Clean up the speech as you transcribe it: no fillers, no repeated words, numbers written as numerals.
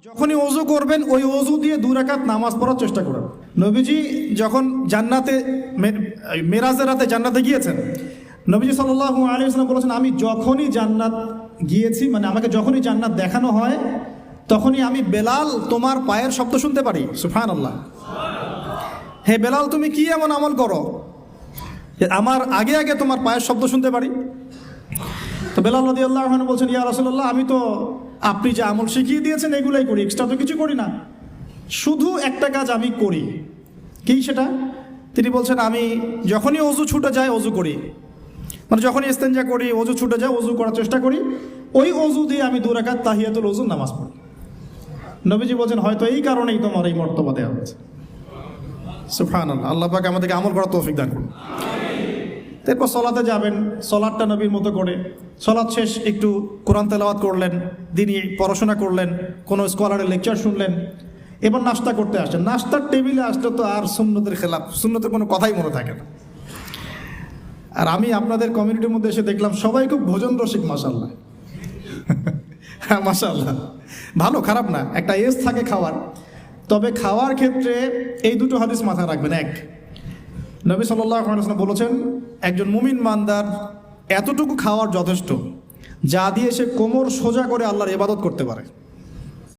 যখনই ওযু করবেন ওই ওযু দিয়ে 2 রাকাত নামাজ পড়ার চেষ্টা করুন। নবীজি যখন জান্নাতে মেরাজের রাতে জান্নাতে গিয়েছেন, নবীজি সাল্লাল্লাহু আলাইহি ওয়াসাল্লাম বলেছেন, আমি যখনই জান্নাত গিয়েছি, মানে আমাকে যখনই জান্নাত দেখানো হয় তখনই আমি বেলাল তোমার পায়ের শব্দ শুনতে পারি। সুবহানাল্লাহ। হে বেলাল, তুমি কি এমন আমল করো আমার আগে আগে তোমার পায়ের শব্দ শুনতে পারি? তো বেলাল রাদিয়াল্লাহু আনহু বলছেন, ইয়া রাসূলুল্লাহ, আমি তো আপনি যে আমল শিখিয়ে দিয়েছেন এগুলাই করি, এক্সট্রা তো কিছু করি না, শুধু একটা কাজ আমি করি। কি সেটা? তিনি বলছেন, আমি যখনই অজু ছুটে যায় অজু করি, মানে যখনই ইস্তেঞ্জা করি অজু ছুটে যায় অজু করার চেষ্টা করি, ওই অজু দিয়ে আমি 2 রাকাত তাহিয়াতুল ওযু নামাজ পড়ি। নবীজি বলছেন, হয়তো এই কারণেই তোমার এই মর্তবা দেওয়া হয়েছে। সুবহানাল্লাহ। আল্লাহ পাক আমাদেরকে আমল করার তৌফিক দান করুন। এরপর সলাতে যাবেন, সলাটটা নবীর মতো করে, সলাৎ শেষ একটু কোরআন তেলাওয়াত করলেন, দিনই পড়াশোনা করলেন, কোনো স্কলারের লেকচার শুনলেন, এবার নাস্তা করতে আসছেন। নাস্তার টেবিলে আসলে তো আর সুন্নতের খেলাফ, সুন্নতের কোনো কথাই মনে থাকে না। আর আমি আপনাদের কমিউনিটির মধ্যে এসে দেখলাম সবাই খুব ভোজন রসিক, মাশাআল্লাহ। হ্যাঁ মাশাআল্লাহ, ভালো, খারাপ না, একটা এজ থাকে খাওয়ার। তবে খাওয়ার ক্ষেত্রে এই দুটো হাদিস মাথায় রাখবেন। এক, নবী সাল্লাল্লাহু আলাইহি ওয়াসাল্লাম বলেছেন, একজন মুমিন বান্দার এতটুকু খাওয়ার যথেষ্ট যা দিয়ে সে কোমর সোজা করে আল্লাহর ইবাদত করতে পারে।